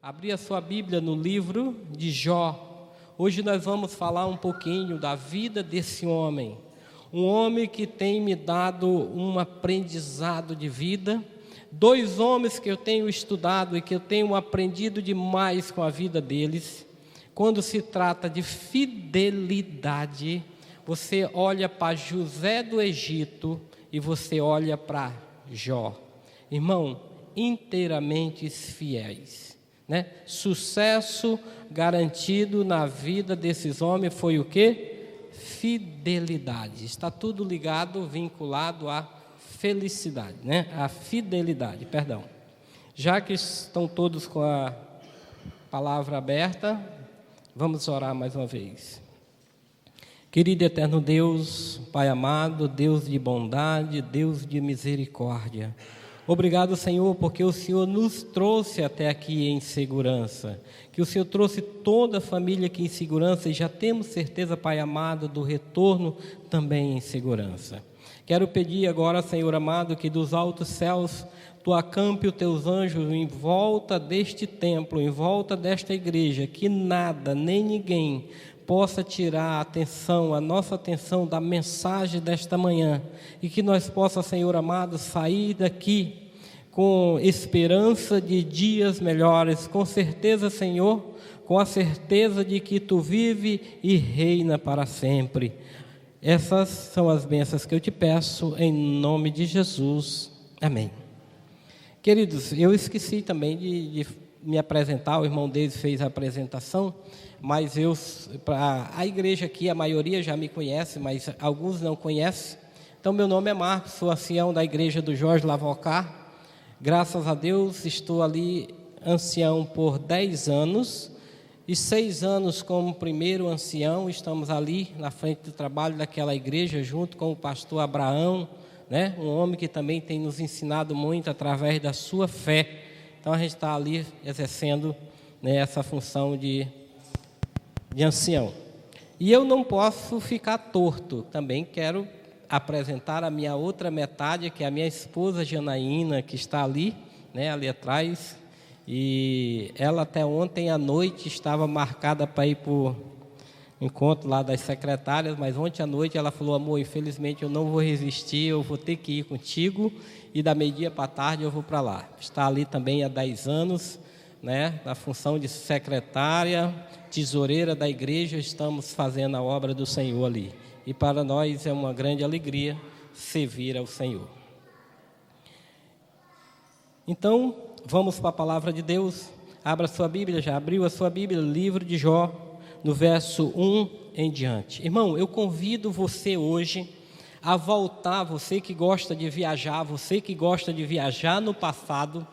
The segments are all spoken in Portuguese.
Abrir a sua Bíblia no livro de Jó. Hoje nós vamos falar um pouquinho da vida desse homem. Um homem que tem me dado um aprendizado de vida. Dois homens que eu tenho estudado e que eu tenho aprendido demais com a vida deles. Quando se trata de fidelidade, você olha para José do Egito e você olha para Jó. Irmão, inteiramente fiéis. Sucesso garantido na vida desses homens foi o quê? Fidelidade. Está tudo ligado, vinculado à felicidade, à fidelidade, perdão. Já que estão todos com a palavra aberta, vamos orar mais uma vez. Querido e eterno Deus, Pai amado, Deus de bondade, Deus de misericórdia. Obrigado, Senhor, porque o Senhor nos trouxe até aqui em segurança, que o Senhor trouxe toda a família aqui em segurança e já temos certeza, Pai amado, do retorno também em segurança. Quero pedir agora, Senhor amado, que dos altos céus Tu acampe os Teus anjos em volta deste templo, em volta desta igreja, que nada, nem ninguém possa tirar a nossa atenção da mensagem desta manhã e que nós possamos, Senhor amado, sair daqui com esperança de dias melhores, com certeza, Senhor, com a certeza de que Tu vive e reina para sempre. Essas são as bênçãos que eu te peço em nome de Jesus. Amém. Queridos, eu esqueci também de me apresentar, o irmão deles fez a apresentação, mas a igreja aqui, a maioria já me conhece, mas alguns não conhecem. Então, meu nome é Marcos, sou ancião da igreja do Jorge Lavocar. Graças a Deus, estou ali ancião por 10 anos, e 6 anos como primeiro ancião. Estamos ali na frente do trabalho daquela igreja, junto com o pastor Abraão, um homem que também tem nos ensinado muito através da sua fé. Então, a gente está ali exercendo essa função de ancião. E eu não posso ficar torto, também quero apresentar a minha outra metade, que é a minha esposa Janaína, que está ali, ali atrás, e ela até ontem à noite estava marcada para ir para o encontro lá das secretárias, mas ontem à noite ela falou: amor, infelizmente eu não vou resistir, eu vou ter que ir contigo, e da meio-dia para a tarde eu vou para lá. Está ali também há 10 anos, na função de secretária, tesoureira da igreja, estamos fazendo a obra do Senhor ali. E para nós é uma grande alegria servir ao Senhor. Então, vamos para a palavra de Deus. Abra sua Bíblia, já abriu a sua Bíblia, livro de Jó, no verso 1 em diante. Irmão, eu convido você hoje a voltar, você que gosta de viajar, você que gosta de viajar no passado.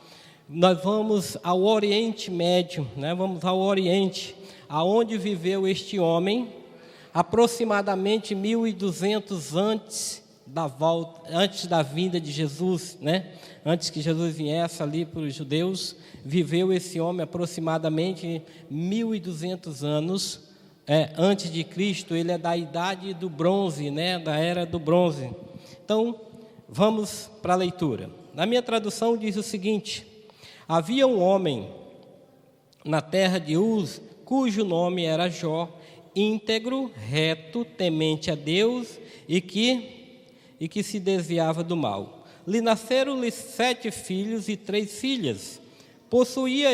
Nós vamos ao Oriente Médio, vamos ao Oriente, aonde viveu este homem, aproximadamente 1200 antes da vinda de Jesus, antes que Jesus viesse ali para os judeus, viveu esse homem aproximadamente 1200 anos antes de Cristo. Ele é da idade do bronze, da era do bronze. Então, vamos para a leitura. Na minha tradução diz o seguinte: havia um homem na terra de Uz, cujo nome era Jó, íntegro, reto, temente a Deus e que se desviava do mal. Lhe nasceram-lhe 7 filhos e 3 filhas. Possuía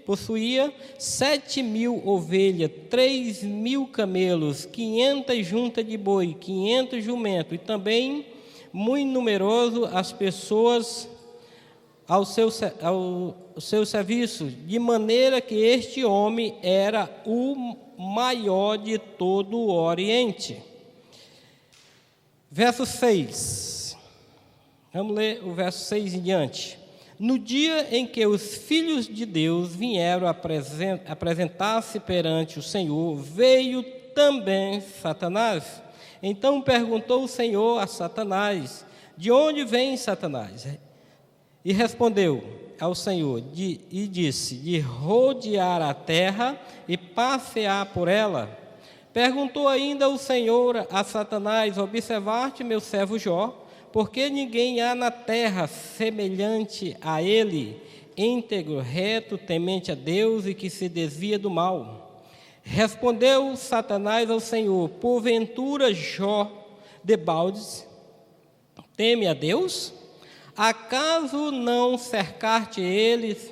7.000 ovelhas, 3.000 camelos, 500 juntas de boi, 500 jumentos, e também muito numeroso as pessoas ao seu serviço, de maneira que este homem era o maior de todo o Oriente. Verso 6. Vamos ler o verso 6 em diante. No dia em que os filhos de Deus vieram apresentar-se perante o Senhor, veio também Satanás. Então perguntou o Senhor a Satanás: de onde vem Satanás? E respondeu ao Senhor e disse: de rodear a terra e passear por ela. Perguntou ainda o Senhor a Satanás: observaste meu servo Jó, porque ninguém há na terra semelhante a ele, íntegro, reto, temente a Deus e que se desvia do mal. Respondeu Satanás ao Senhor: porventura Jó debaldes teme a Deus? Acaso não cercar-te eles,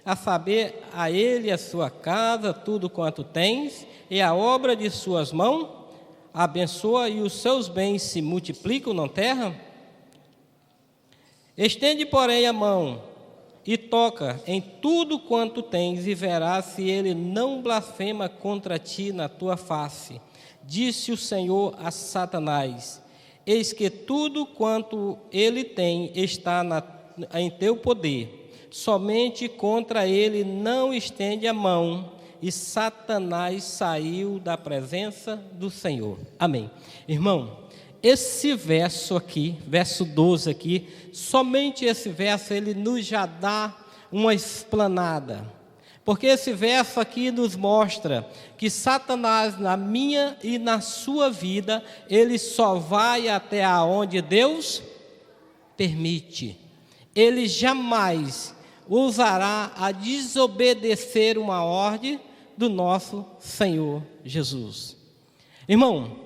a saber, a ele, a sua casa, tudo quanto tens, e a obra de suas mãos? Abençoa e os seus bens se multiplicam na terra? Estende, porém, a mão e toca em tudo quanto tens, e verás se ele não blasfema contra ti na tua face. Disse o Senhor a Satanás: eis que tudo quanto ele tem está em teu poder, somente contra ele não estende a mão. E Satanás saiu da presença do Senhor. Amém. Irmão, esse verso aqui, verso 12 aqui, somente esse verso, ele nos já dá uma explanada. Porque esse verso aqui nos mostra que Satanás, na minha e na sua vida, ele só vai até aonde Deus permite. Ele jamais ousará a desobedecer uma ordem do nosso Senhor Jesus. Irmão,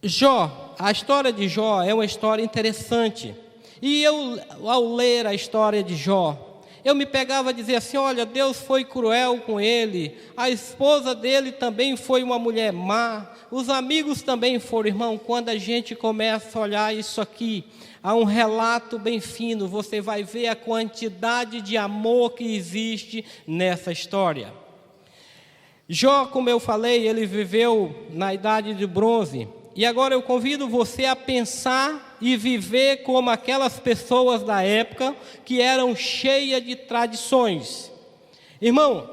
Jó, a história de Jó é uma história interessante. E eu, ao ler a história de Jó, eu me pegava a dizer assim: olha, Deus foi cruel com ele, a esposa dele também foi uma mulher má, os amigos também foram. Irmão, quando a gente começa a olhar isso aqui, há um relato bem fino, você vai ver a quantidade de amor que existe nessa história. Jó, como eu falei, ele viveu na idade de bronze, e agora eu convido você a pensar e viver como aquelas pessoas da época que eram cheias de tradições. Irmão,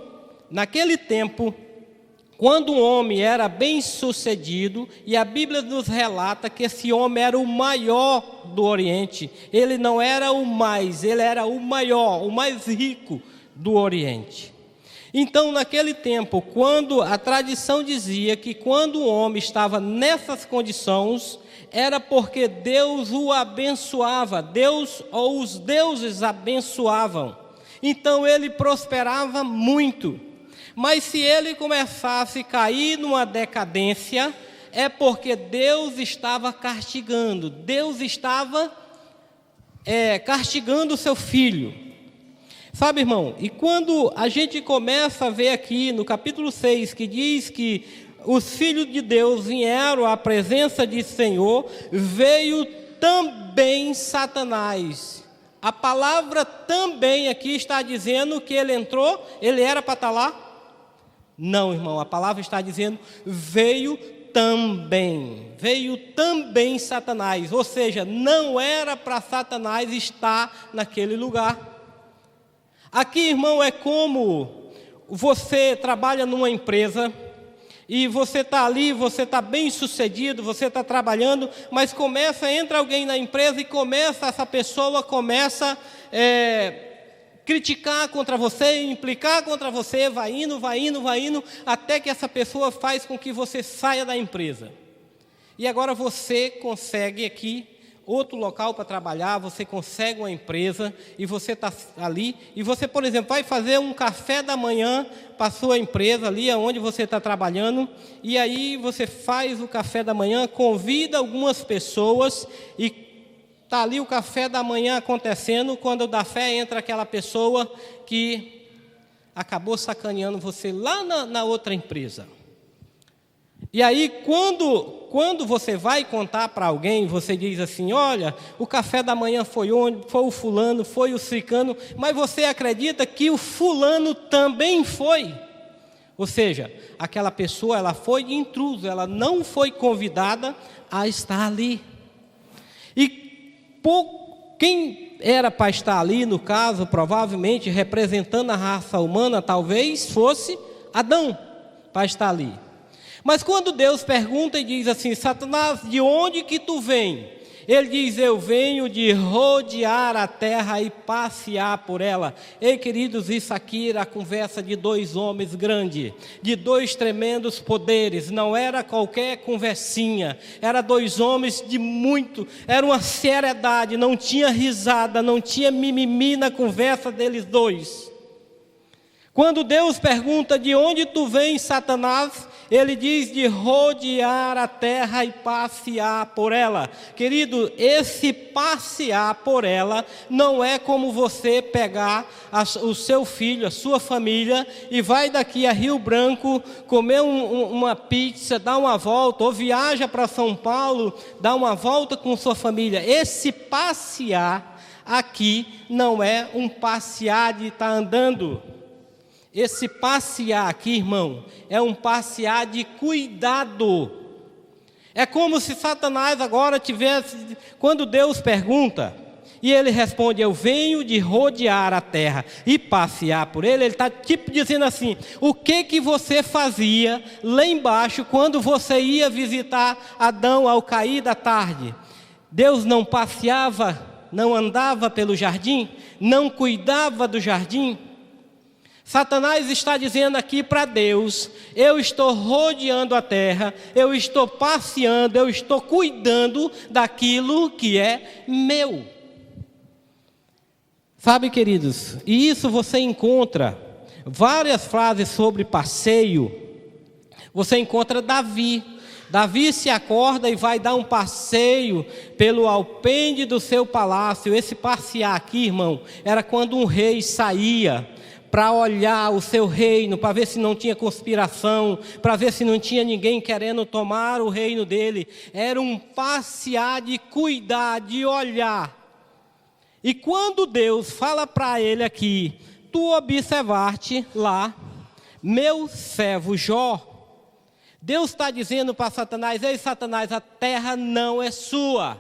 naquele tempo, quando um homem era bem sucedido, e a Bíblia nos relata que esse homem era o maior do Oriente, ele não era o mais, ele era o maior, o mais rico do Oriente. Então, naquele tempo, quando a tradição dizia que quando o homem estava nessas condições, era porque Deus o abençoava, Deus ou os deuses abençoavam. Então ele prosperava muito. Mas se ele começasse a cair numa decadência, é porque Deus estava castigando, Deus estava castigando o seu filho. Sabe, irmão, e quando a gente começa a ver aqui no capítulo 6, que diz que os filhos de Deus vieram à presença de Senhor, veio também Satanás. A palavra também aqui está dizendo que ele entrou, ele era para estar lá? Não, irmão, a palavra está dizendo veio também Satanás, ou seja, não era para Satanás estar naquele lugar. Aqui, irmão, é como você trabalha numa empresa e você está ali, você está bem sucedido, você está trabalhando, mas entra alguém na empresa e essa pessoa começa criticar contra você, implicar contra você, vai indo, até que essa pessoa faz com que você saia da empresa. E agora você consegue aqui outro local para trabalhar, você consegue uma empresa e você está ali, e você, por exemplo, vai fazer um café da manhã para a sua empresa ali onde você está trabalhando, e aí você faz o café da manhã, convida algumas pessoas e está ali o café da manhã acontecendo, quando da fé entra aquela pessoa que acabou sacaneando você lá na outra empresa. E aí, quando você vai contar para alguém, você diz assim: olha, o café da manhã foi onde? Foi o fulano, foi o ciclano, mas você acredita que o fulano também foi? Ou seja, aquela pessoa, ela foi de intruso, ela não foi convidada a estar ali. E quem era para estar ali, no caso, provavelmente representando a raça humana, talvez fosse Adão para estar ali. Mas quando Deus pergunta e diz assim: Satanás, de onde que tu vem? Ele diz: eu venho de rodear a terra e passear por ela. Ei, queridos, isso aqui era a conversa de dois homens grandes, de dois tremendos poderes. Não era qualquer conversinha, era dois homens de muito, era uma seriedade, não tinha risada, não tinha mimimi na conversa deles dois. Quando Deus pergunta: de onde tu vens, Satanás? Ele diz: de rodear a terra e passear por ela. Querido, esse passear por ela não é como você pegar o seu filho, a sua família, e vai daqui a Rio Branco comer uma pizza, dar uma volta, ou viaja para São Paulo, dar uma volta com sua família. Esse passear aqui não é um passear de estar andando. Esse passear aqui, irmão, é um passear de cuidado. É como se Satanás agora tivesse, quando Deus pergunta, e ele responde: eu venho de rodear a terra e passear por ele está tipo dizendo assim: o que você fazia lá embaixo quando você ia visitar Adão ao cair da tarde? Deus não passeava, não andava pelo jardim, não cuidava do jardim? Satanás está dizendo aqui para Deus: eu estou rodeando a terra, eu estou passeando, eu estou cuidando daquilo que é meu. Sabe, queridos, e isso você encontra várias frases sobre passeio. Você encontra Davi. Davi se acorda e vai dar um passeio pelo alpendre do seu palácio. Esse passear aqui, irmão, era quando um rei saía para olhar o seu reino, para ver se não tinha conspiração, para ver se não tinha ninguém querendo tomar o reino dele. Era um passear de cuidar, de olhar. E quando Deus fala para ele aqui: tu observaste lá meu servo Jó, Deus está dizendo para Satanás: ei, Satanás, a terra não é sua.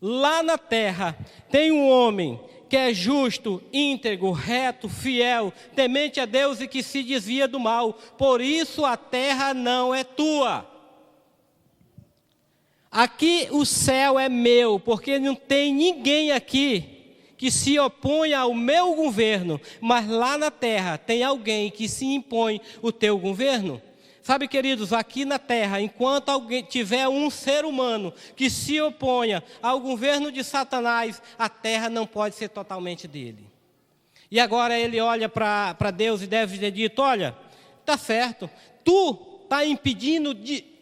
Lá na terra tem um homem que é justo, íntegro, reto, fiel, temente a Deus e que se desvia do mal. Por isso a terra não é tua. Aqui o céu é meu, porque não tem ninguém aqui que se oponha ao meu governo. Mas lá na terra tem alguém que se impõe o teu governo. Sabe, queridos, aqui na terra, enquanto alguém tiver um ser humano que se oponha ao governo de Satanás, a terra não pode ser totalmente dele. E agora ele olha para Deus e deve ter dito: olha, está certo, tu está impedindo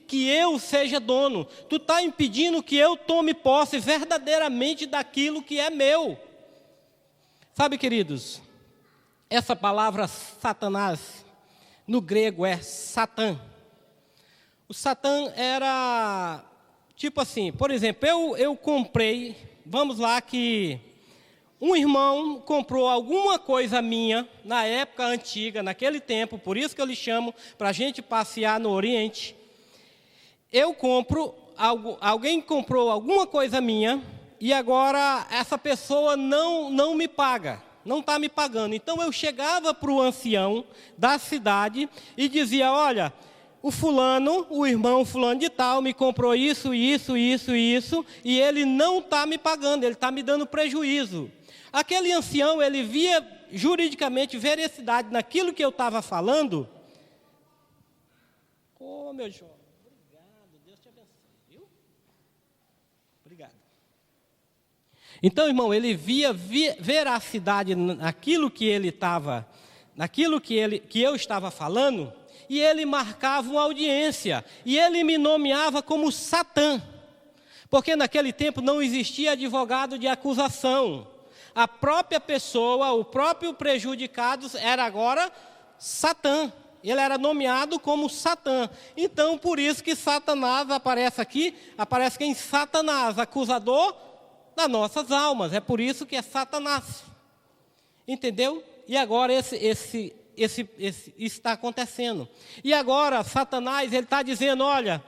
que eu seja dono, tu está impedindo que eu tome posse verdadeiramente daquilo que é meu. Sabe, queridos, essa palavra Satanás, no grego é Satã. O Satã era, tipo assim, por exemplo, eu comprei, vamos lá que um irmão comprou alguma coisa minha, na época antiga, naquele tempo, por isso que eu lhe chamo, para a gente passear no Oriente. Eu compro, alguém comprou alguma coisa minha, e agora essa pessoa não me paga. Não está me pagando. Então eu chegava para o ancião da cidade e dizia: olha, o fulano, o irmão fulano de tal, me comprou isso, isso, isso, isso, e ele não está me pagando, ele está me dando prejuízo. Aquele ancião, ele via juridicamente veracidade naquilo que eu estava falando. Ô, meu jovem, obrigado, Deus te abençoe, viu? Obrigado. Então, irmão, ele via veracidade naquilo que ele estava, naquilo que eu estava falando, e ele marcava uma audiência, e ele me nomeava como Satã, porque naquele tempo não existia advogado de acusação. A própria pessoa, o próprio prejudicado era agora Satã. Ele era nomeado como Satã. Então, por isso que Satanás aparece aqui, aparece quem? Satanás, acusador das nossas almas. É por isso que é Satanás. Entendeu? E agora isso está acontecendo. E agora Satanás, ele está dizendo: olha,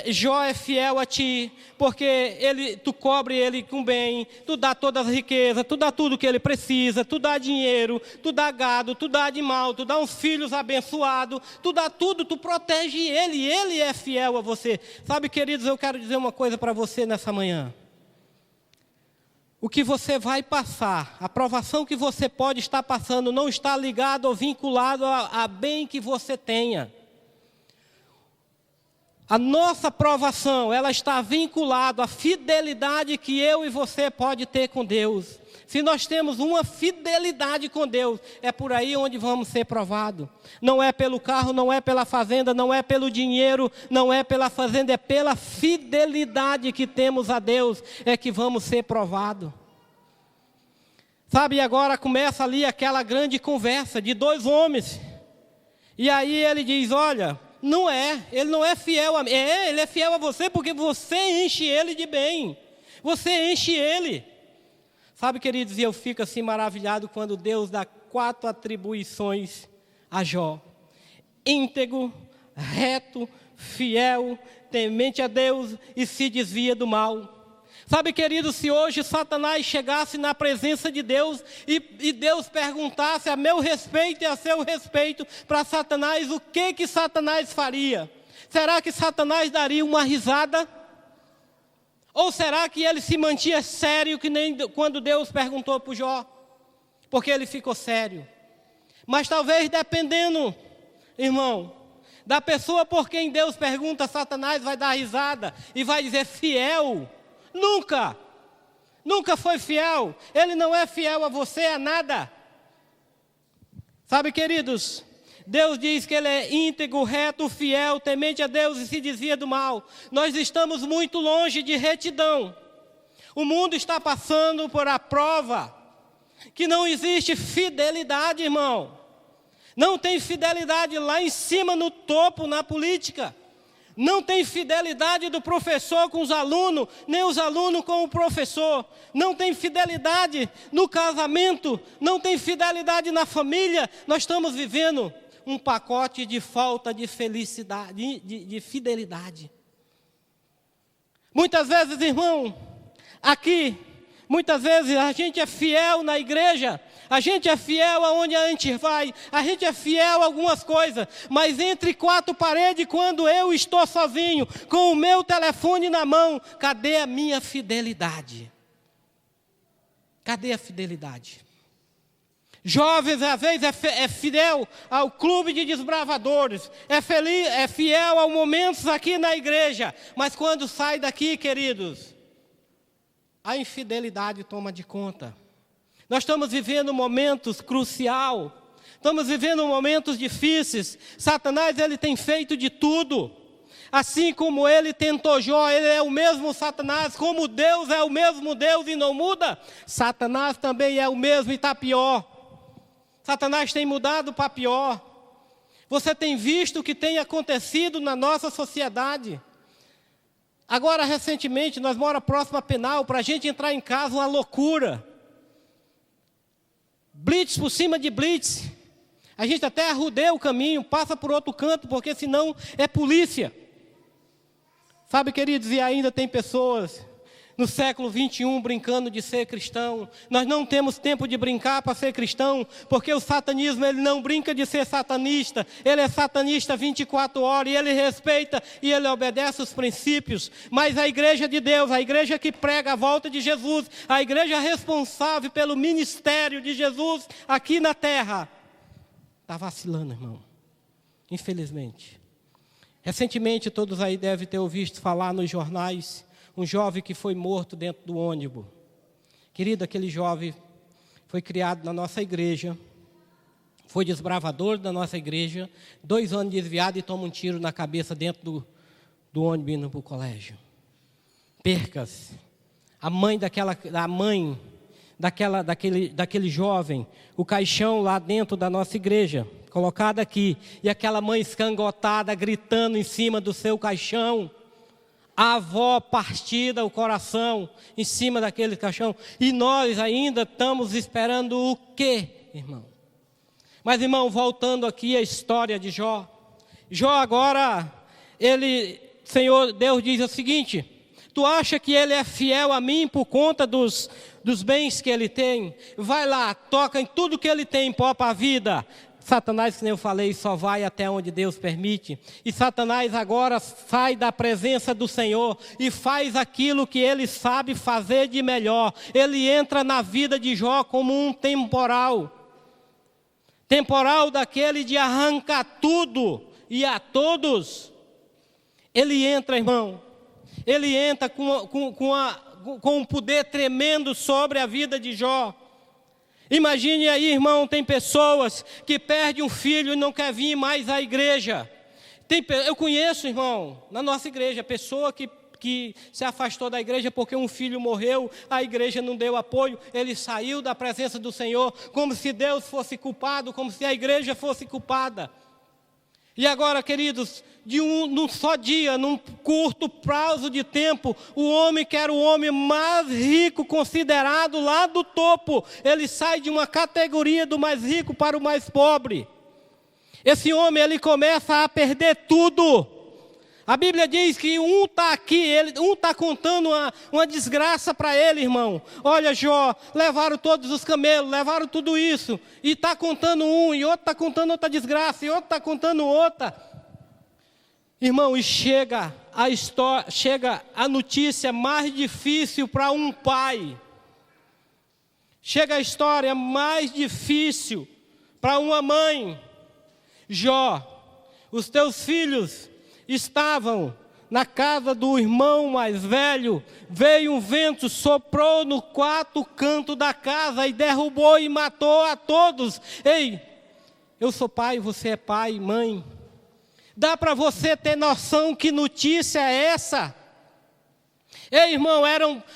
Jó é fiel a ti, porque tu cobre ele com bem, tu dá todas as riquezas, tu dá tudo que ele precisa, tu dá dinheiro, tu dá gado, tu dá animal, tu dá uns filhos abençoados, tu dá tudo, tu protege ele é fiel a você. Sabe, queridos, eu quero dizer uma coisa para você nessa manhã. o que você vai passar, a provação que você pode estar passando, não está ligado ou vinculado a bem que você tenha. A nossa provação, ela está vinculada à fidelidade que eu e você pode ter com Deus. Se nós temos uma fidelidade com Deus, é por aí onde vamos ser provados. Não é pelo carro, não é pela fazenda, não é pelo dinheiro, não é pela fazenda, é pela fidelidade que temos a Deus, é que vamos ser provados. Sabe, agora começa ali aquela grande conversa de dois homens. E aí ele diz, olha, ele não é fiel a mim. Ele é fiel a você porque você enche ele de bem. Você enche ele. Sabe, queridos, e eu fico assim maravilhado quando Deus dá 4 atribuições a Jó. Íntegro, reto, fiel, temente a Deus e se desvia do mal. Sabe, queridos, se hoje Satanás chegasse na presença de Deus e Deus perguntasse a meu respeito e a seu respeito para Satanás, o que Satanás faria? Será que Satanás daria uma risada? Ou será que ele se mantinha sério, que nem quando Deus perguntou para o Jó? Porque ele ficou sério. Mas talvez dependendo, irmão, da pessoa por quem Deus pergunta, Satanás vai dar risada e vai dizer fiel. Nunca foi fiel. Ele não é fiel a você, a nada. Sabe, queridos, Deus diz que ele é íntegro, reto, fiel, temente a Deus e se desvia do mal. Nós estamos muito longe de retidão. O mundo está passando por a prova que não existe fidelidade, irmão. Não tem fidelidade lá em cima no topo, na política. Não tem fidelidade do professor com os alunos, nem os alunos com o professor. Não tem fidelidade no casamento, não tem fidelidade na família. Nós estamos vivendo um pacote de falta de felicidade, de fidelidade. Muitas vezes, irmão, aqui, muitas vezes a gente é fiel na igreja, a gente é fiel aonde a gente vai, a gente é fiel a algumas coisas, mas entre 4 paredes, quando eu estou sozinho, com o meu telefone na mão, cadê a minha fidelidade? Cadê a fidelidade? Jovens, às vezes, é fiel ao clube de desbravadores, é fiel aos momentos aqui na igreja, mas quando sai daqui, queridos, a infidelidade toma de conta. Nós estamos vivendo momentos cruciais, estamos vivendo momentos difíceis. Satanás, ele tem feito de tudo. Assim como ele tentou Jó, ele é o mesmo Satanás, como Deus é o mesmo Deus e não muda, Satanás também é o mesmo e está pior. Satanás tem mudado para pior. Você tem visto o que tem acontecido na nossa sociedade. Agora, recentemente, nós moramos próximo a Penal, para a gente entrar em casa, uma loucura. Blitz por cima de blitz. A gente até arrudeia o caminho, passa por outro canto, porque senão é polícia. Sabe, queridos, e ainda tem pessoas no século 21 brincando de ser cristão. Nós não temos tempo de brincar para ser cristão, porque o satanismo, ele não brinca de ser satanista. Ele é satanista 24 horas, e ele respeita e ele obedece os princípios. Mas a igreja de Deus, a igreja que prega a volta de Jesus, a igreja responsável pelo ministério de Jesus aqui na terra, está vacilando, irmão. Infelizmente. Recentemente, todos aí devem ter ouvido falar nos jornais, um jovem que foi morto dentro do ônibus. Querido, aquele jovem foi criado na nossa igreja, foi desbravador da nossa igreja, 2 anos desviado e toma um tiro na cabeça dentro do ônibus indo para o colégio. Percas. A mãe daquele jovem, o caixão lá dentro da nossa igreja, colocado aqui, e aquela mãe escangotada, gritando em cima do seu caixão. A avó partida o coração em cima daquele caixão. E nós ainda estamos esperando o quê, irmão? Mas, irmão, voltando aqui à história de Jó. Jó agora, Senhor Deus diz o seguinte: tu acha que ele é fiel a mim por conta dos bens que ele tem? Vai lá, toca em tudo que ele tem, poupa a vida. Satanás, que nem eu falei, só vai até onde Deus permite. E Satanás agora sai da presença do Senhor e faz aquilo que ele sabe fazer de melhor. Ele entra na vida de Jó como um temporal. Temporal daquele de arrancar tudo e a todos. Ele entra, irmão. Ele entra com um poder tremendo sobre a vida de Jó. Imagine aí, irmão, tem pessoas que perdem um filho e não quer vir mais à igreja. Eu conheço, irmão, na nossa igreja, pessoa que se afastou da igreja porque um filho morreu, a igreja não deu apoio, ele saiu da presença do Senhor, como se Deus fosse culpado, como se a igreja fosse culpada. E agora, queridos, num só dia, num curto prazo de tempo, o homem que era o homem mais rico, considerado lá do topo, ele sai de uma categoria do mais rico para o mais pobre. Esse homem, ele começa a perder tudo. A Bíblia diz que um está aqui, um está contando uma desgraça para ele, irmão. Olha, Jó, levaram todos os camelos, levaram tudo isso. E está contando um, e outro está contando outra desgraça, e outro está contando outra. Irmão, e chega a notícia mais difícil para um pai. Chega a história mais difícil para uma mãe. Jó, os teus filhos estavam na casa do irmão mais velho, veio um vento, soprou no quarto canto da casa e derrubou e matou a todos. Ei, eu sou pai, você é pai, mãe. Dá para você ter noção que notícia é essa? Ei, irmão,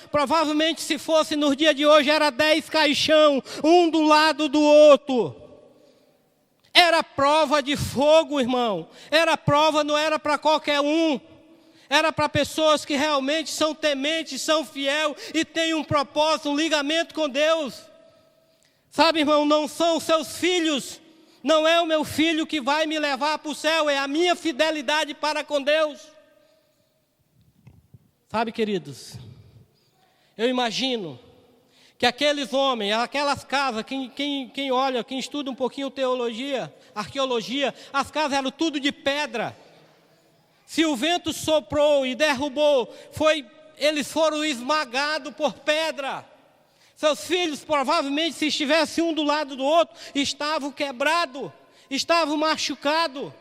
provavelmente se fosse nos dias de hoje, era 10 caixão, um do lado do outro. Era prova de fogo, irmão. Era prova, não era para qualquer um. Era para pessoas que realmente são tementes, são fiéis e têm um propósito, um ligamento com Deus. Sabe, irmão, não são os seus filhos. Não é o meu filho que vai me levar para o céu. É a minha fidelidade para com Deus. Sabe, queridos, eu imagino que aqueles homens, aquelas casas, quem olha, quem estuda um pouquinho teologia, arqueologia, as casas eram tudo de pedra. Se o vento soprou e derrubou, eles foram esmagados por pedra. Seus filhos, provavelmente, se estivessem um do lado do outro, estavam quebrados, estavam machucados.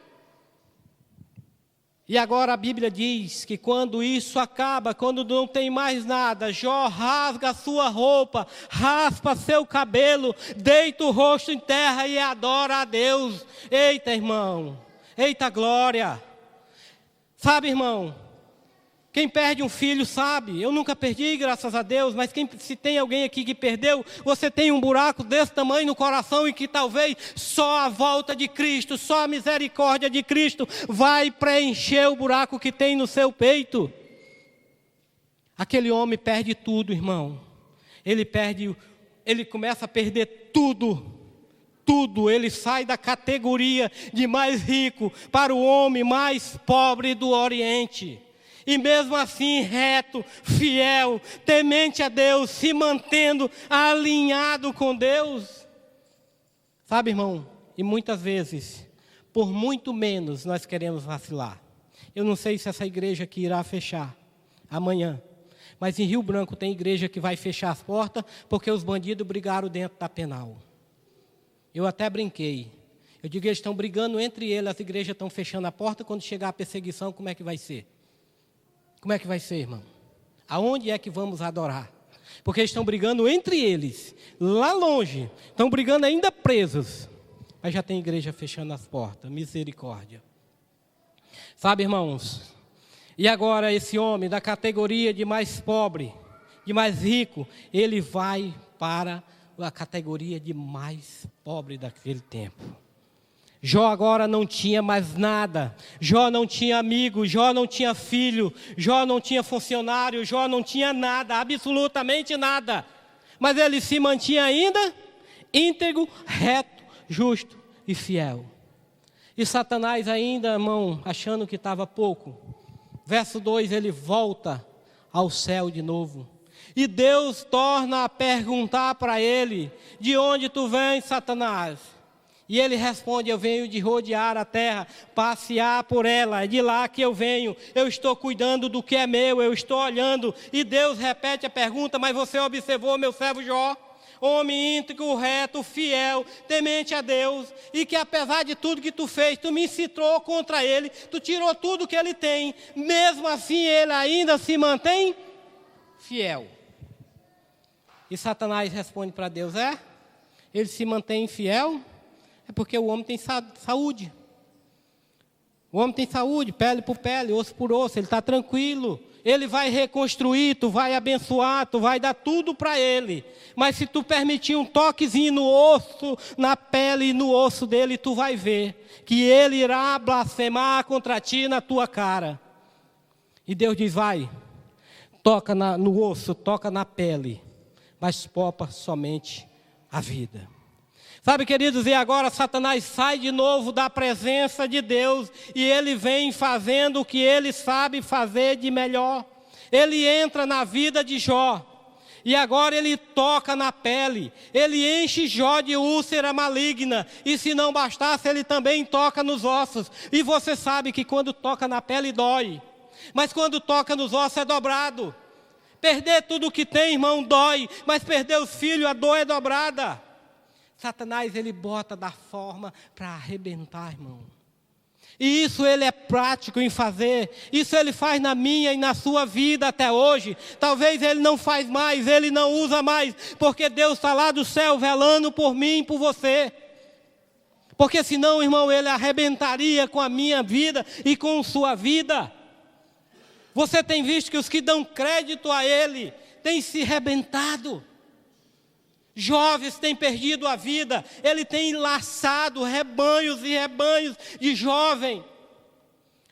E agora a Bíblia diz que quando isso acaba, quando não tem mais nada, Jó rasga a sua roupa, raspa seu cabelo, deita o rosto em terra e adora a Deus. Eita, irmão, eita glória. Sabe, irmão, quem perde um filho sabe, eu nunca perdi, graças a Deus, mas se tem alguém aqui que perdeu, você tem um buraco desse tamanho no coração e que talvez só a volta de Cristo, só a misericórdia de Cristo vai preencher o buraco que tem no seu peito. Aquele homem perde tudo, irmão. Ele começa a perder tudo. Tudo, ele sai da categoria de mais rico para o homem mais pobre do Oriente. E mesmo assim, reto, fiel, temente a Deus, se mantendo alinhado com Deus. Sabe, irmão, e muitas vezes, por muito menos, nós queremos vacilar. Eu não sei se essa igreja aqui irá fechar amanhã, mas em Rio Branco tem igreja que vai fechar as portas porque os bandidos brigaram dentro da penal. Eu até brinquei. Eu digo, eles estão brigando entre eles, as igrejas estão fechando a porta, quando chegar a perseguição, como é que vai ser? Como é que vai ser, irmão? Aonde é que vamos adorar? Porque eles estão brigando entre eles, lá longe, estão brigando ainda presos. Mas já tem igreja fechando as portas, misericórdia. Sabe, irmãos, e agora esse homem da categoria de mais pobre, de mais rico, ele vai para a categoria de mais pobre daquele tempo. Jó agora não tinha mais nada, Jó não tinha amigo, Jó não tinha filho, Jó não tinha funcionário, Jó não tinha nada, absolutamente nada. Mas ele se mantinha ainda íntegro, reto, justo e fiel. E Satanás ainda, irmão, achando que estava pouco. Verso 2, ele volta ao céu de novo. E Deus torna a perguntar para ele, de onde tu vens, Satanás? E ele responde: eu venho de rodear a terra, passear por ela, é de lá que eu venho, eu estou cuidando do que é meu, eu estou olhando. E Deus repete a pergunta: mas você observou meu servo Jó? Homem íntegro, reto, fiel, temente a Deus, e que apesar de tudo que tu fez, tu me incitou contra ele, tu tirou tudo que ele tem, mesmo assim ele ainda se mantém fiel. E Satanás responde para Deus: ele se mantém fiel? É porque o homem tem saúde. O homem tem saúde, pele por pele, osso por osso, ele está tranquilo. Ele vai reconstruir, tu vai abençoar, tu vai dar tudo para ele. Mas se tu permitir um toquezinho no osso, na pele e no osso dele, tu vai ver que ele irá blasfemar contra ti na tua cara. E Deus diz: vai, toca no osso, toca na pele, mas poupa somente a vida. Sabe, queridos, e agora Satanás sai de novo da presença de Deus e ele vem fazendo o que ele sabe fazer de melhor. Ele entra na vida de Jó e agora ele toca na pele, ele enche Jó de úlcera maligna e se não bastasse ele também toca nos ossos. E você sabe que quando toca na pele dói, mas quando toca nos ossos é dobrado. Perder tudo o que tem, irmão, dói, mas perder os filhos, a dor é dobrada. Satanás, ele bota da forma para arrebentar, irmão. E isso ele é prático em fazer. Isso ele faz na minha e na sua vida até hoje. Talvez ele não faz mais, ele não usa mais, porque Deus está lá do céu velando por mim e por você. Porque senão, irmão, ele arrebentaria com a minha vida e com sua vida. Você tem visto que os que dão crédito a ele têm se arrebentado. Jovens têm perdido a vida, ele tem enlaçado rebanhos e rebanhos de jovens.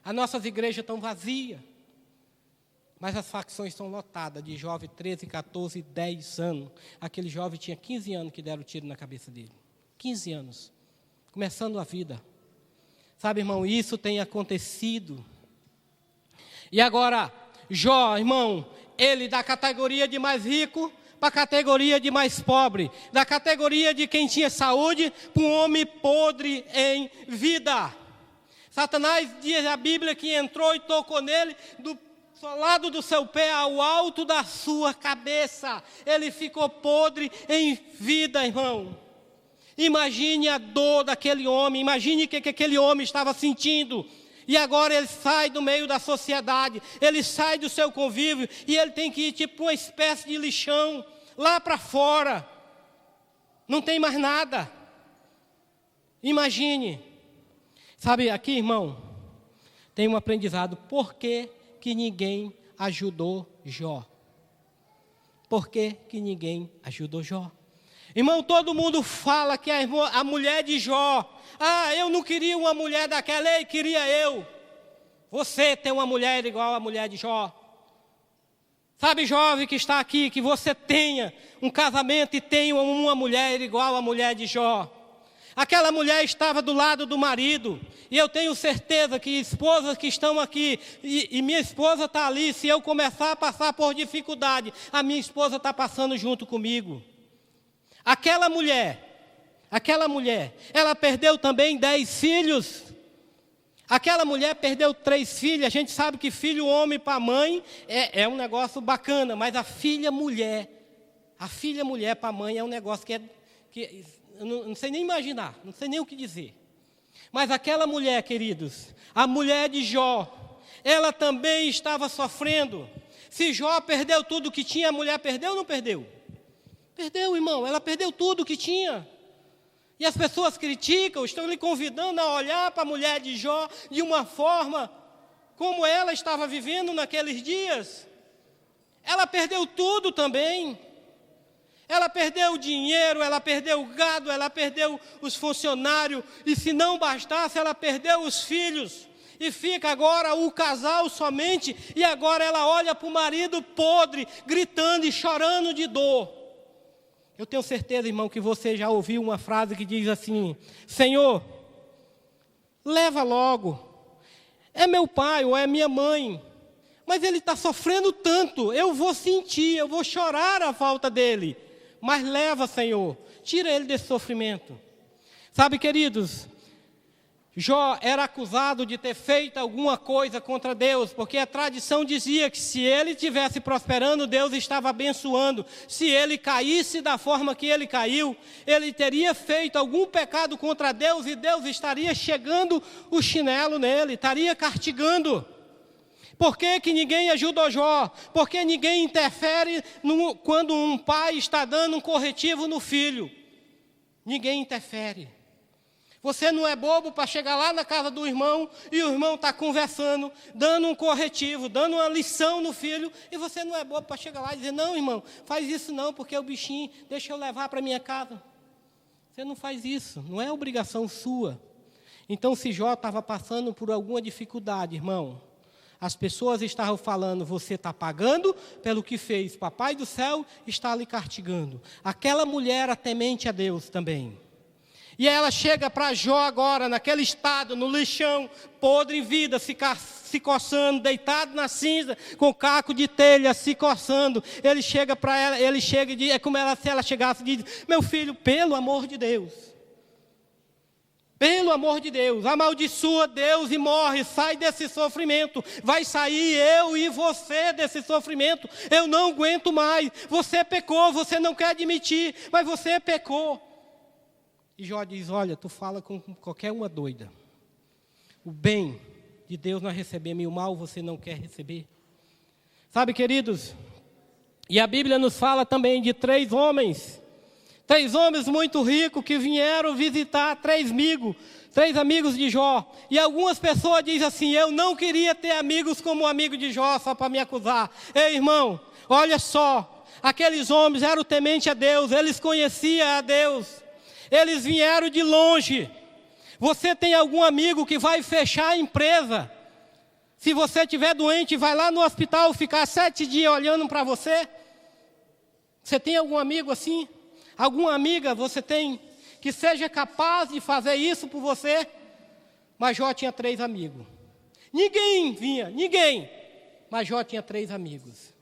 As nossas igrejas estão vazias, mas as facções estão lotadas de jovem 13, 14, 10 anos. Aquele jovem tinha 15 anos que deram tiro na cabeça dele. 15 anos, começando a vida. Sabe, irmão, isso tem acontecido. E agora, Jó, irmão, ele da categoria de mais rico para a categoria de mais pobre, da categoria de quem tinha saúde para um homem podre em vida. Satanás, diz a Bíblia, que entrou e tocou nele do solado do seu pé ao alto da sua cabeça. Ele ficou podre em vida, irmão. Imagine a dor daquele homem, imagine o que aquele homem estava sentindo. E agora ele sai do meio da sociedade, ele sai do seu convívio e ele tem que ir tipo uma espécie de lixão, lá para fora. Não tem mais nada. Imagine. Sabe, aqui, irmão, tem um aprendizado. Por que ninguém ajudou Jó? Por que ninguém ajudou Jó? Irmão, todo mundo fala que a mulher de Jó, eu não queria uma mulher daquela, ele queria eu. Você tem uma mulher igual a mulher de Jó. Sabe, jovem que está aqui, que você tenha um casamento e tenha uma mulher igual a mulher de Jó. Aquela mulher estava do lado do marido, e eu tenho certeza que esposas que estão aqui, e minha esposa está ali, se eu começar a passar por dificuldade, a minha esposa está passando junto comigo. Aquela mulher, ela perdeu também 10 filhos. Aquela mulher perdeu 3 filhos. A gente sabe que filho homem para mãe é um negócio bacana, mas a filha mulher para mãe é um negócio que eu não sei nem imaginar, não sei nem o que dizer. Mas aquela mulher, queridos, a mulher de Jó, ela também estava sofrendo. Se Jó perdeu tudo que tinha, a mulher perdeu ou não perdeu? Perdeu, irmão, ela perdeu tudo que tinha. E as pessoas criticam, estão lhe convidando a olhar para a mulher de Jó de uma forma como ela estava vivendo naqueles dias. Ela perdeu tudo também. Ela perdeu o dinheiro, ela perdeu o gado, ela perdeu os funcionários. E se não bastasse, ela perdeu os filhos. E fica agora o casal somente. E agora ela olha para o marido podre, gritando e chorando de dor. Eu tenho certeza, irmão, que você já ouviu uma frase que diz assim: Senhor, leva logo. É meu pai ou é minha mãe, mas ele está sofrendo tanto, eu vou sentir, eu vou chorar a falta dele. Mas leva, Senhor, tira ele desse sofrimento. Sabe, queridos, Jó era acusado de ter feito alguma coisa contra Deus, porque a tradição dizia que se ele estivesse prosperando, Deus estava abençoando. Se ele caísse da forma que ele caiu, ele teria feito algum pecado contra Deus e Deus estaria chegando o chinelo nele, estaria castigando. Por que que ninguém ajuda Jó? Por que ninguém interfere quando um pai está dando um corretivo no filho? Ninguém interfere. Você não é bobo para chegar lá na casa do irmão e o irmão está conversando, dando um corretivo, dando uma lição no filho, e você não é bobo para chegar lá e dizer, não, irmão, faz isso não, porque o bichinho, deixa eu levar para minha casa. Você não faz isso, não é obrigação sua. Então, se Jó estava passando por alguma dificuldade, irmão, as pessoas estavam falando, você está pagando pelo que fez, Papai do céu está lhe castigando. Aquela mulher era temente a Deus também. E ela chega para Jó agora, naquele estado, no lixão, podre em vida, se coçando, deitado na cinza, com caco de telha, se coçando. Ele chega para ela, ele chega e diz, é como se ela chegasse e diz, meu filho, pelo amor de Deus, amaldiçoa Deus e morre, sai desse sofrimento, vai sair eu e você desse sofrimento, eu não aguento mais, você pecou, você não quer admitir, mas você pecou. E Jó diz, olha, tu fala com qualquer uma doida. O bem de Deus nós recebemos e o mal você não quer receber. Sabe, queridos, e a Bíblia nos fala também de três homens muito ricos que vieram visitar três amigos de Jó. E algumas pessoas dizem assim, eu não queria ter amigos como o amigo de Jó, só para me acusar. Ei, irmão, olha só, aqueles homens eram tementes a Deus, eles conheciam a Deus. Eles vieram de longe. Você tem algum amigo que vai fechar a empresa? Se você estiver doente, vai lá no hospital ficar 7 dias olhando para você? Você tem algum amigo assim? Alguma amiga você tem que seja capaz de fazer isso por você? Mas Jó tinha 3 amigos. Ninguém vinha, ninguém. Mas Jó tinha 3 amigos.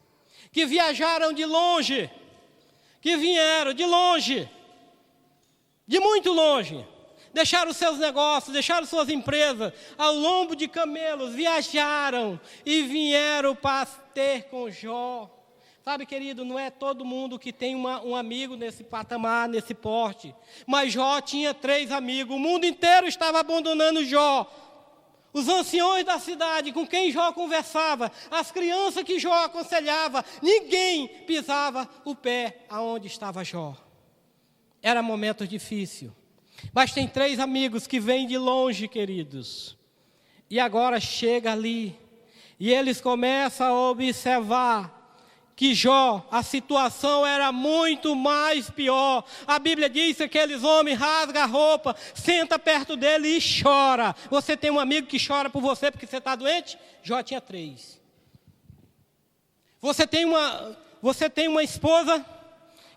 Que viajaram de longe. Que vieram de longe. De muito longe, deixaram seus negócios, deixaram suas empresas, ao lombo de camelos, viajaram e vieram para ter com Jó. Sabe, querido, não é todo mundo que tem um amigo nesse patamar, nesse porte. Mas Jó tinha 3 amigos, o mundo inteiro estava abandonando Jó. Os anciões da cidade com quem Jó conversava, as crianças que Jó aconselhava, ninguém pisava o pé aonde estava Jó. Era momento difícil. Mas tem 3 amigos que vêm de longe, queridos. E agora chega ali. E eles começam a observar que Jó, a situação era muito mais pior. A Bíblia diz que aqueles homens rasgam a roupa, senta perto dele e chora. Você tem um amigo que chora por você porque você está doente? Jó tinha 3. Você tem uma esposa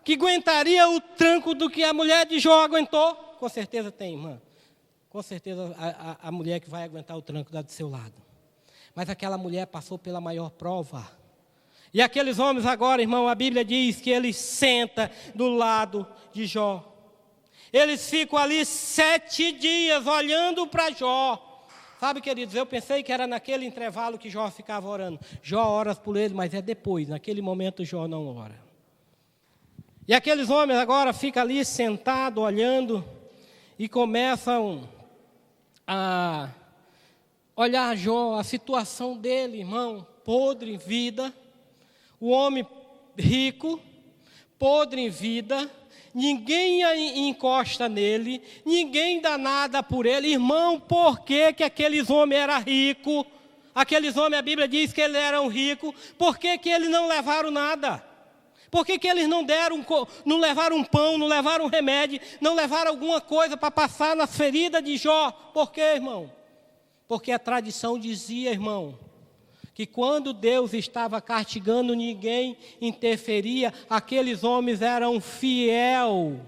que aguentaria o tranco do que a mulher de Jó aguentou? Com certeza tem, irmã. Com certeza a mulher que vai aguentar o tranco da do seu lado. Mas aquela mulher passou pela maior prova. E aqueles homens agora, irmão, a Bíblia diz que eles sentam do lado de Jó. Eles ficam ali 7 dias olhando para Jó. Sabe, queridos, eu pensei que era naquele intervalo que Jó ficava orando. Jó ora por ele, mas é depois. Naquele momento Jó não ora. E aqueles homens agora ficam ali sentados, olhando, e começam a olhar Jó, a situação dele, irmão, podre em vida, o homem rico, podre em vida, ninguém encosta nele, ninguém dá nada por ele. Irmão, por que aqueles homens eram ricos? Aqueles homens, a Bíblia diz que eles eram ricos, por que eles não levaram nada? Por que eles não levaram um pão, não levaram um remédio, não levaram alguma coisa para passar nas feridas de Jó? Por quê, irmão? Porque a tradição dizia, irmão, que quando Deus estava castigando, ninguém interferia, aqueles homens eram fiel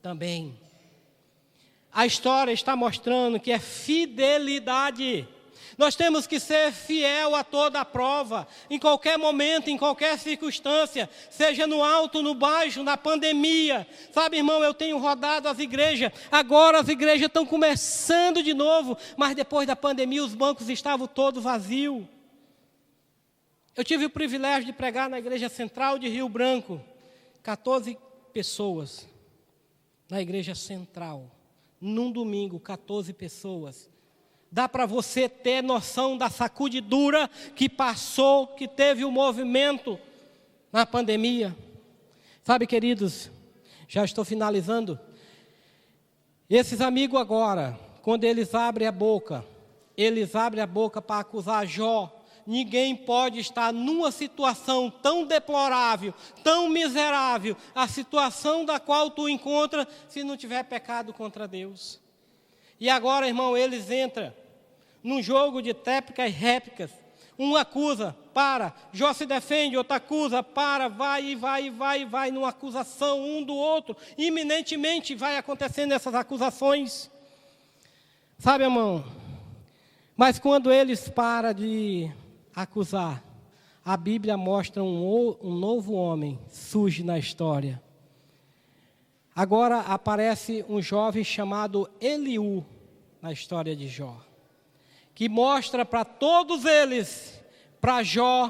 também. A história está mostrando que é fidelidade. Nós temos que ser fiel a toda a prova, em qualquer momento, em qualquer circunstância, seja no alto, no baixo, na pandemia. Sabe, irmão, eu tenho rodado as igrejas, agora as igrejas estão começando de novo, mas depois da pandemia os bancos estavam todos vazios. Eu tive o privilégio de pregar na igreja central de Rio Branco, 14 pessoas, na igreja central, num domingo, 14 pessoas. Dá para você ter noção da sacudidura que passou, que teve o movimento na pandemia. Sabe, queridos, já estou finalizando. Esses amigos agora, quando eles abrem a boca para acusar Jó. Ninguém pode estar numa situação tão deplorável, tão miserável, a situação da qual tu encontra, se não tiver pecado contra Deus. E agora, irmão, eles entram num jogo de tréplicas e réplicas. Um acusa, para, Jó se defende, outro acusa, para, vai, numa acusação um do outro. Iminentemente vai acontecendo essas acusações. Sabe, irmão, mas quando eles param de acusar, a Bíblia mostra um novo homem surge na história. Agora aparece um jovem chamado Eliú na história de Jó, que mostra para todos eles, para Jó,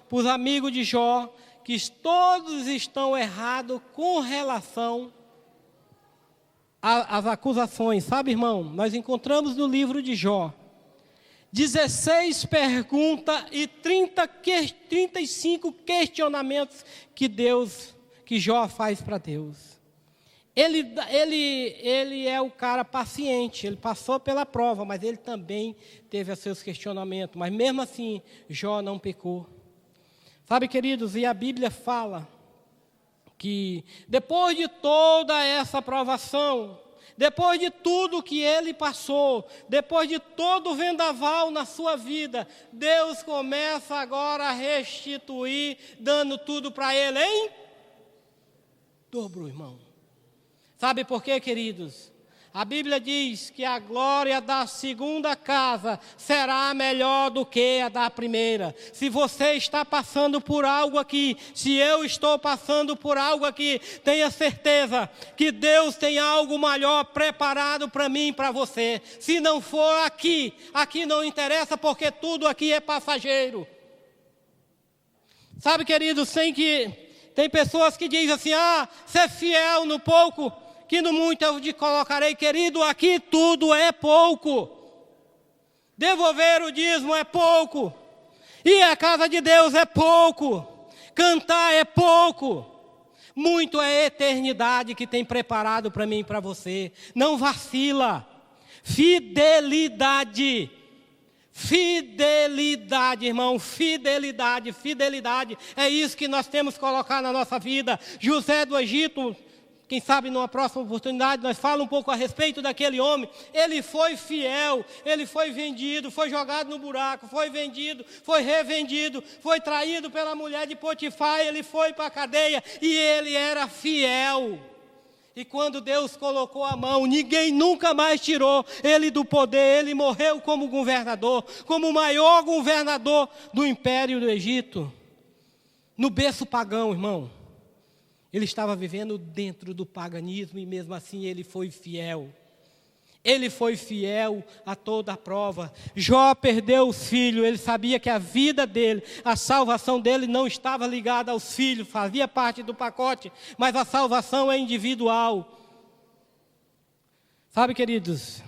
para os amigos de Jó, que todos estão errados com relação às acusações. Sabe, irmão, nós encontramos no livro de Jó 16 perguntas e 35 questionamentos que Jó faz para Deus. Ele é o cara paciente, ele passou pela prova, mas ele também teve os seus questionamentos. Mas mesmo assim, Jó não pecou. Sabe, queridos, e a Bíblia fala que depois de toda essa provação, depois de tudo que ele passou, depois de todo o vendaval na sua vida, Deus começa agora a restituir, dando tudo para ele em dobro, irmão. Sabe por quê, queridos? A Bíblia diz que a glória da segunda casa será melhor do que a da primeira. Se você está passando por algo aqui, se eu estou passando por algo aqui, tenha certeza que Deus tem algo maior preparado para mim e para você. Se não for aqui não interessa, porque tudo aqui é passageiro. Sabe, queridos, tem pessoas que dizem assim, ser fiel no pouco, que no muito eu te colocarei. Querido, aqui tudo é pouco. Devolver o dízimo é pouco. Ir à casa de Deus é pouco. Cantar é pouco. Muito é a eternidade que tem preparado para mim e para você. Não vacila. Fidelidade. Fidelidade, irmão, fidelidade. É isso que nós temos que colocar na nossa vida. José do Egito, quem sabe numa próxima oportunidade nós falamos um pouco a respeito daquele homem. Ele foi fiel, ele foi vendido, foi jogado no buraco, foi vendido, foi revendido, foi traído pela mulher de Potifar, ele foi para a cadeia e ele era fiel. E quando Deus colocou a mão, ninguém nunca mais tirou ele do poder. Ele morreu como governador, como o maior governador do império do Egito. No berço pagão, irmão. Ele estava vivendo dentro do paganismo e mesmo assim ele foi fiel. Ele foi fiel a toda a prova. Jó perdeu os filhos, ele sabia que a vida dele, a salvação dele não estava ligada aos filhos, fazia parte do pacote, mas a salvação é individual. Sabe, queridos?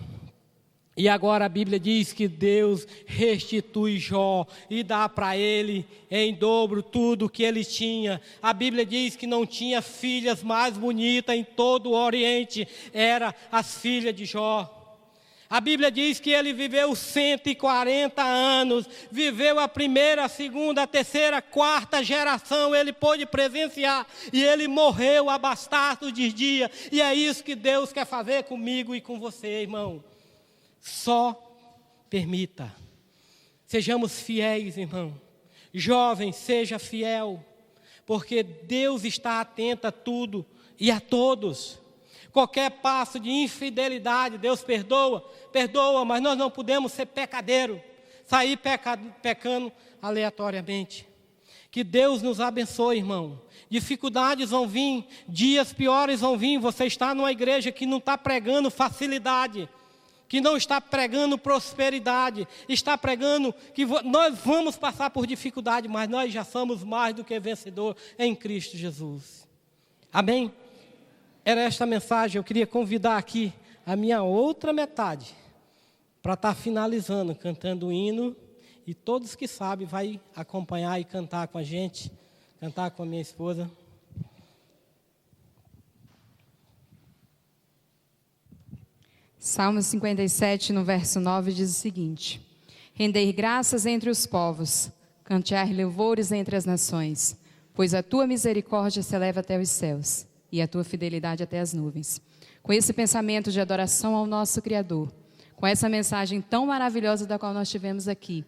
E agora a Bíblia diz que Deus restitui Jó e dá para ele em dobro tudo o que ele tinha. A Bíblia diz que não tinha filhas mais bonitas em todo o Oriente, eram as filhas de Jó. A Bíblia diz que ele viveu 140 anos, viveu a primeira, a segunda, a terceira, a quarta geração, ele pôde presenciar, e ele morreu a bastardo de dia. E é isso que Deus quer fazer comigo e com você, irmão. Só permita. Sejamos fiéis, irmão. Jovem, seja fiel, porque Deus está atento a tudo e a todos. Qualquer passo de infidelidade, Deus perdoa, mas nós não podemos ser pecadeiros. sair pecando aleatoriamente. Que Deus nos abençoe, irmão. Dificuldades vão vir, dias piores vão vir. Você está numa igreja que não está pregando facilidade, que não está pregando prosperidade, está pregando que nós vamos passar por dificuldade, mas nós já somos mais do que vencedor em Cristo Jesus. Amém? Era esta mensagem. Eu queria convidar aqui a minha outra metade para estar finalizando, cantando o hino. E todos que sabem vai acompanhar e cantar com a gente, cantar com a minha esposa. Salmo 57, no verso 9, diz o seguinte: Rendei graças entre os povos, cantear louvores entre as nações, pois a tua misericórdia se eleva até os céus, e a tua fidelidade até as nuvens. Com esse pensamento de adoração ao nosso Criador, com essa mensagem tão maravilhosa da qual nós tivemos aqui,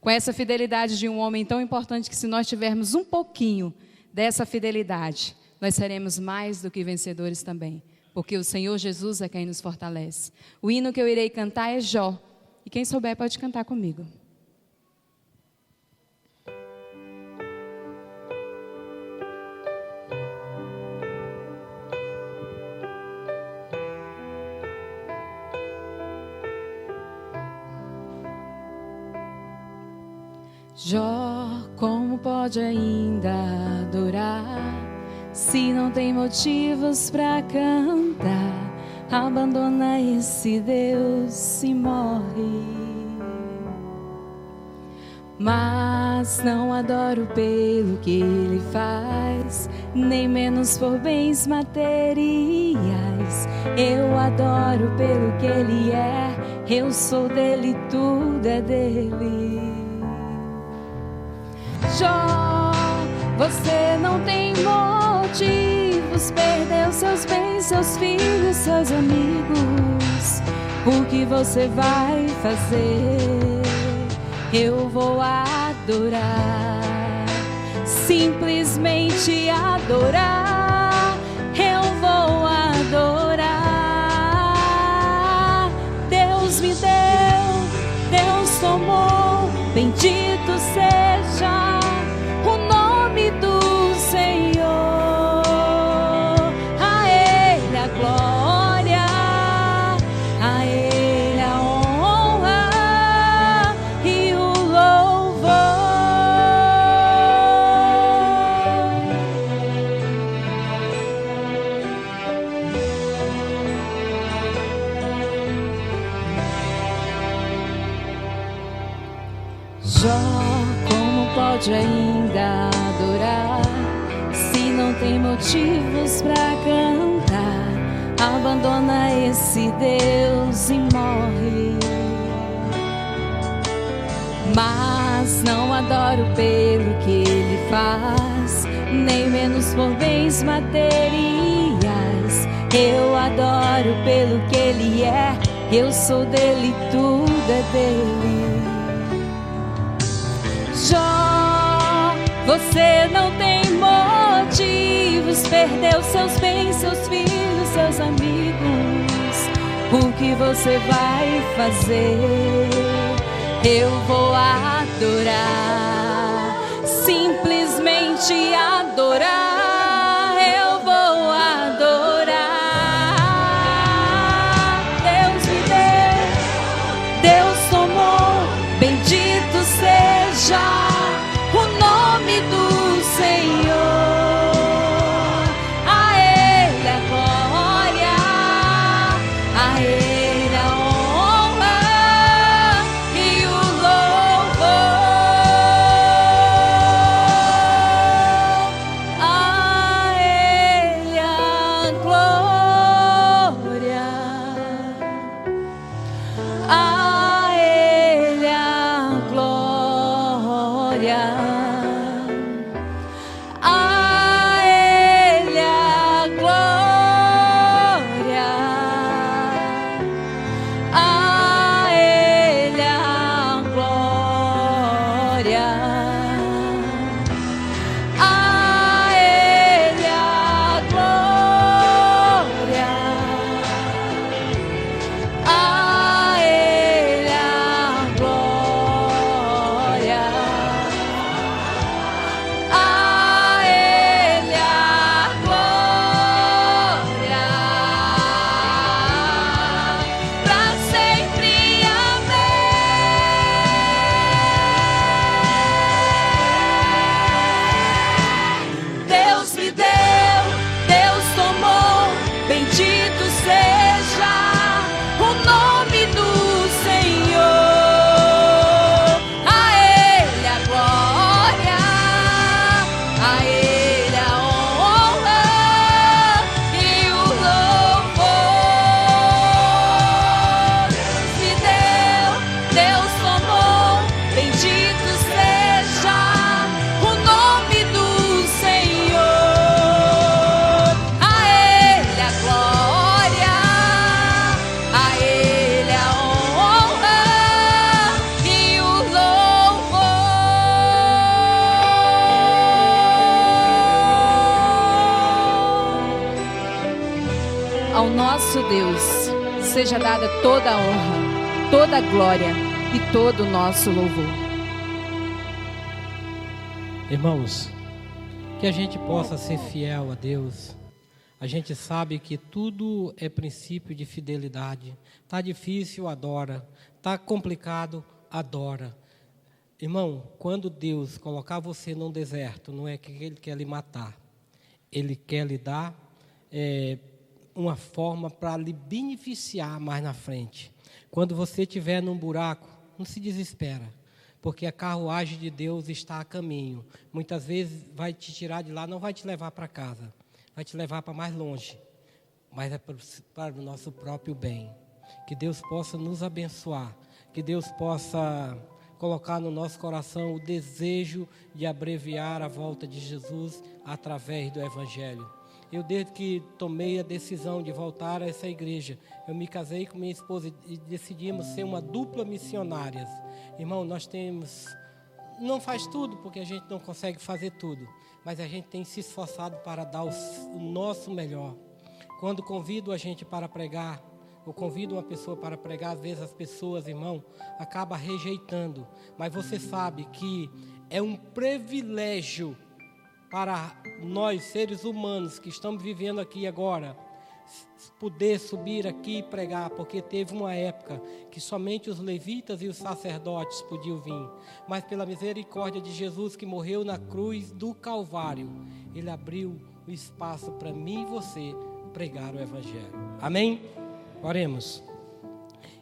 com essa fidelidade de um homem tão importante, que se nós tivermos um pouquinho dessa fidelidade, nós seremos mais do que vencedores também, porque o Senhor Jesus é quem nos fortalece. O hino que eu irei cantar é Jó, e quem souber pode cantar comigo. Jó, como pode ainda adorar, se não tem motivos para cantar? Abandona esse Deus e morre. Mas não adoro pelo que ele faz, nem menos por bens materiais. Eu adoro pelo que ele é, eu sou dele, tudo é dele. Jó, você não tem motivos, perdeu seus bens, seus filhos, seus amigos. O que você vai fazer? Eu vou adorar, simplesmente adorar. Eu vou adorar. Deus me deu, Deus tomou, bendito seja o nome do Senhor. A Ele a glória, a Ele a honra e o louvor. Jó, como pode ainda adorar, se não tem motivos para cantar? Abandona esse Deus e morre. Mas não adoro pelo que ele faz, nem menos por bens materiais. Eu adoro pelo que ele é, eu sou dele, tudo é dele. Jó, você não tem motivos, perdeu seus bens, seus filhos, seus amigos. O que você vai fazer? Eu vou adorar, simplesmente adorar. Eu vou adorar. Deus me deu, Deus tomou, bendito seja o nome do Senhor. A Ele a glória, a Ele a honra e o louvor. nosso Deus, seja dada toda a honra, toda a glória e todo o nosso louvor. Irmãos, que a gente possa ser fiel a Deus. A gente sabe que tudo é princípio de fidelidade. Está difícil, adora. Está complicado, adora. Irmão, quando Deus colocar você num deserto, não é que Ele quer lhe matar. Ele quer lhe dar uma forma para lhe beneficiar mais na frente. Quando você estiver num buraco, não se desespera, porque a carruagem de Deus está a caminho. Muitas vezes vai te tirar de lá, não vai te levar para casa, vai te levar para mais longe, mas é para o nosso próprio bem. Que Deus possa nos abençoar, que Deus possa colocar no nosso coração o desejo de abreviar a volta de Jesus através do Evangelho. Eu, desde que tomei a decisão de voltar a essa igreja, eu me casei com minha esposa e decidimos ser uma dupla missionárias. Irmão, nós não faz tudo, porque a gente não consegue fazer tudo, mas a gente tem se esforçado para dar o nosso melhor. Quando convido a gente para pregar, eu convido uma pessoa para pregar, às vezes as pessoas, irmão, acabam rejeitando, mas você sabe que é um privilégio para nós, seres humanos, que estamos vivendo aqui agora, poder subir aqui e pregar, porque teve uma época que somente os levitas e os sacerdotes podiam vir, mas pela misericórdia de Jesus, que morreu na cruz do Calvário, Ele abriu o espaço para mim e você pregar o Evangelho. Amém? Oremos.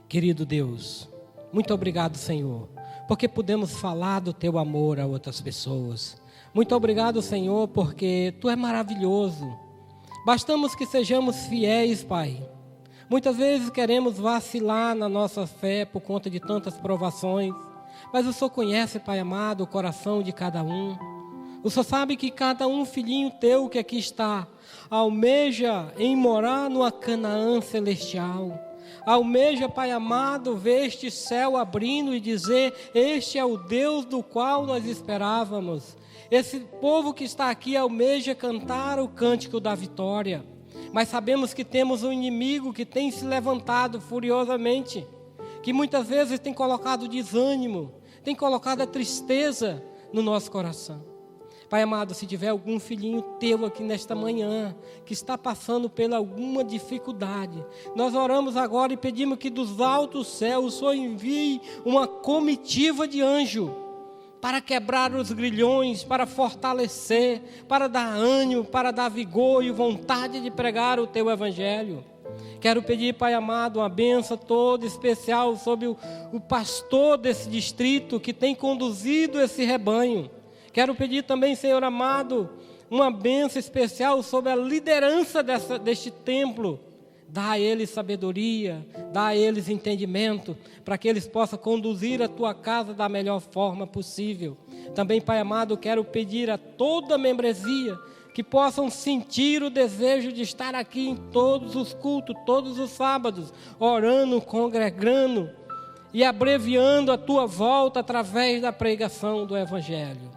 Querido Deus, muito obrigado, Senhor, porque podemos falar do Teu amor a outras pessoas. Muito obrigado, Senhor, porque Tu é maravilhoso. Bastamos que sejamos fiéis, Pai. Muitas vezes queremos vacilar na nossa fé por conta de tantas provações, mas o Senhor conhece, Pai amado, o coração de cada um. O Senhor sabe que cada um filhinho Teu que aqui está almeja em morar numa Canaã celestial. Almeja, Pai amado, ver este céu abrindo e dizer: este é o Deus do qual nós esperávamos. Esse povo que está aqui almeja cantar o cântico da vitória, mas sabemos que temos um inimigo que tem se levantado furiosamente, que muitas vezes tem colocado desânimo, tem colocado a tristeza no nosso coração. Pai amado, se tiver algum filhinho Teu aqui nesta manhã, que está passando por alguma dificuldade, nós oramos agora e pedimos que dos altos céus o Senhor envie uma comitiva de anjo, para quebrar os grilhões, para fortalecer, para dar ânimo, para dar vigor e vontade de pregar o Teu Evangelho. Quero pedir, Pai amado, uma bênção toda especial sobre o pastor desse distrito que tem conduzido esse rebanho. Quero pedir também, Senhor amado, uma bênção especial sobre a liderança deste templo. Dá a eles sabedoria, dá a eles entendimento, para que eles possam conduzir a Tua casa da melhor forma possível. Também, Pai amado, quero pedir a toda a membresia que possam sentir o desejo de estar aqui em todos os cultos, todos os sábados, orando, congregando e abreviando a Tua volta através da pregação do Evangelho.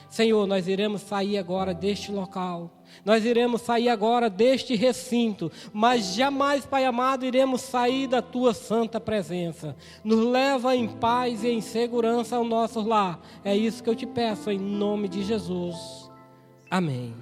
Senhor, nós iremos sair agora deste local, nós iremos sair agora deste recinto, mas jamais, Pai amado, iremos sair da Tua santa presença. Nos leva em paz e em segurança ao nosso lar. É isso que eu te peço em nome de Jesus. Amém.